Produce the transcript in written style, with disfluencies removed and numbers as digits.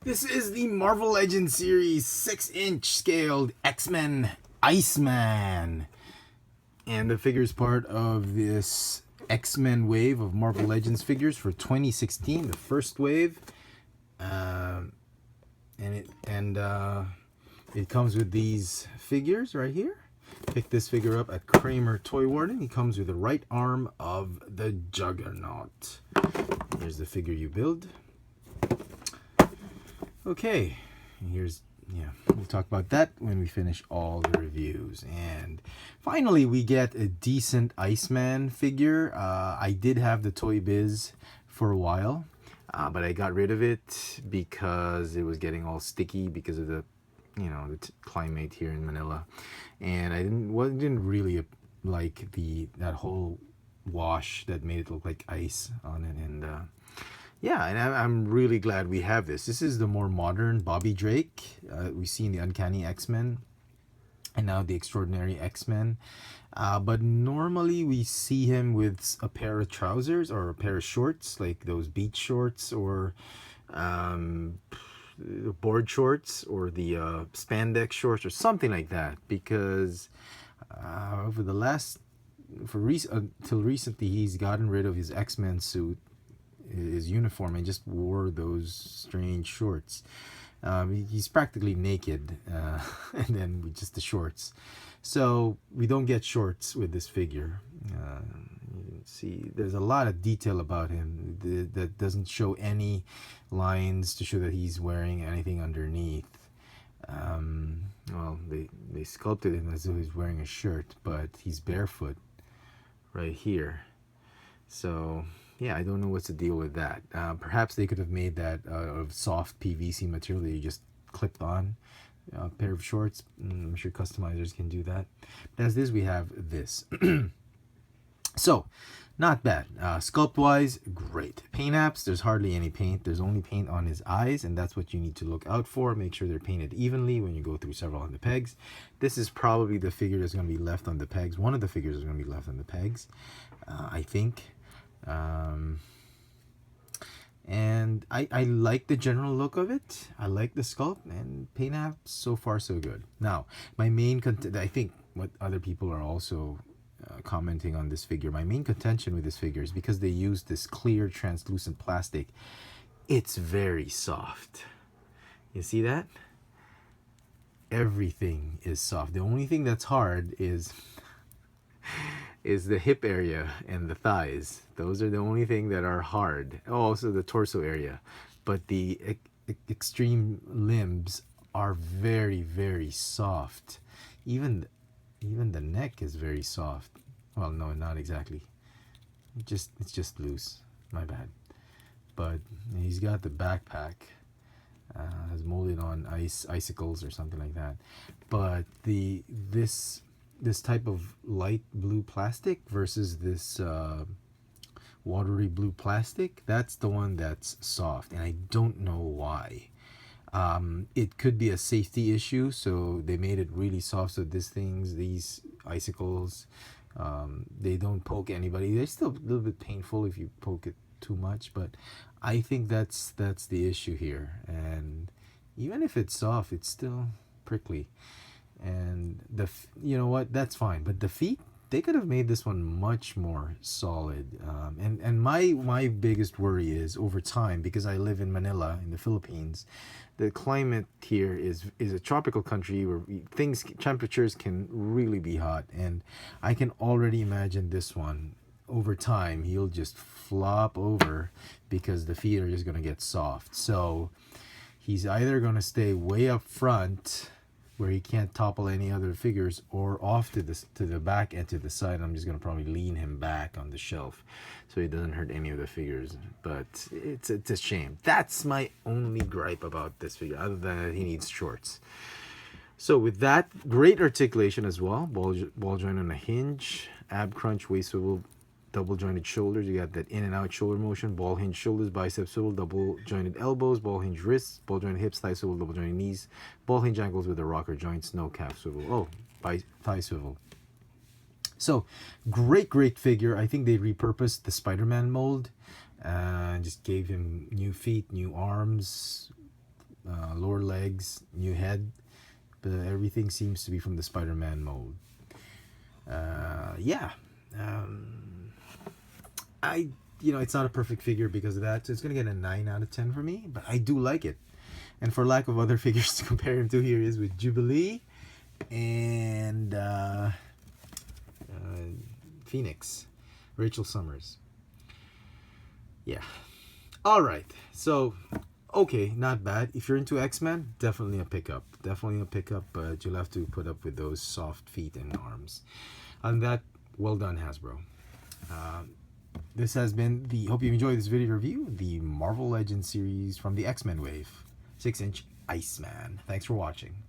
This is the Marvel Legends series 6-inch scaled X-Men Iceman. And the figure is part of this X-Men wave of Marvel Legends figures for 2016, the first wave. It comes with these figures right here. Pick this figure up at Kramer Toy Warden. He comes with the right arm of the Juggernaut. Here's the figure you build. Okay, we'll talk about that when we finish all the reviews. And finally, we get a decent Iceman figure. I did have the Toy Biz for a while, but I got rid of it because it was getting all sticky because of the climate here in Manila, and I didn't really like that whole wash that made it look like ice on it. And I'm really glad we have this. This is the more modern Bobby Drake we see in the Uncanny X-Men and now the Extraordinary X-Men. But normally we see him with a pair of trousers or a pair of shorts, like those beach shorts or board shorts or the spandex shorts or something like that, because until recently he's gotten rid of his X-Men suit, his uniform, and just wore those strange shorts. He's practically naked, and then with just the shorts. So we don't get shorts with this figure. You can see there's a lot of detail about him that doesn't show any lines to show that he's wearing anything underneath. Well, they sculpted him as though he's wearing a shirt, but he's barefoot right here. So yeah, I don't know what's the deal with that. Perhaps they could have made that of soft PVC material that you just clipped on a pair of shorts. I'm sure customizers can do that. But as this, we have this. So, not bad. Sculpt-wise, great. Paint apps, there's hardly any paint. There's only paint on his eyes, and that's what you need to look out for. Make sure they're painted evenly when you go through several on the pegs. This is probably the figure that's going to be left on the pegs. One of the figures is going to be left on the pegs, I think. And I like the general look of it. I like the sculpt, and paint apps, so far so good. Now, my main I think what other people are also commenting on this figure, my main contention with this figure is because they use this clear translucent plastic. It's very soft. You see that? Everything is soft. The only thing that's hard is the hip area and the thighs. Those are the only thing that are hard. Oh, also the torso area. But the extreme limbs are very, very soft. Even the neck is very soft. Well, no, not exactly. It's just loose. My bad. But he's got the backpack. Has molded on icicles or something like that. But this type of light blue plastic versus this watery blue plastic, that's the one that's soft, and I don't know why. It could be a safety issue, so they made it really soft so these icicles, they don't poke anybody. They're still a little bit painful if you poke it too much, but I think that's the issue here. And even if it's soft, it's still prickly. And you know what, that's fine, but the feet, they could have made this one much more solid. And my biggest worry is over time, because I live in Manila in the Philippines, the climate here is a tropical country where temperatures can really be hot, and I can already imagine this one over time he'll just flop over because the feet are just going to get soft. So he's either going to stay way up front where he can't topple any other figures, or off to the back and to the side. I'm just going to probably lean him back on the shelf so he doesn't hurt any of the figures. But it's a shame. That's my only gripe about this figure, other than that he needs shorts. So with that, great articulation as well. Ball joint on a hinge, ab crunch, waist swivel, double jointed shoulders. You got that in and out shoulder motion, ball hinge shoulders, bicep swivel, double jointed elbows, ball hinge wrists, ball jointed hips, thigh swivel, double jointed knees, ball hinge ankles with the rocker joints, no calf swivel. Thigh swivel. So great figure. I think they repurposed the Spider-Man mold and just gave him new feet, new arms, lower legs, new head, but everything seems to be from the Spider-Man mold. Yeah. I it's not a perfect figure because of that, so it's gonna get a 9 out of 10 for me, but I do like it. And for lack of other figures to compare him to, here is with Jubilee and Phoenix, Rachel Summers. Yeah. All right. So, okay, not bad. If you're into X-Men, definitely a pickup. Definitely a pickup, but you'll have to put up with those soft feet and arms. On that, well done, Hasbro. This has been hope you enjoyed this video review, the Marvel Legends series from the X-Men wave, 6-inch Iceman. Thanks for watching.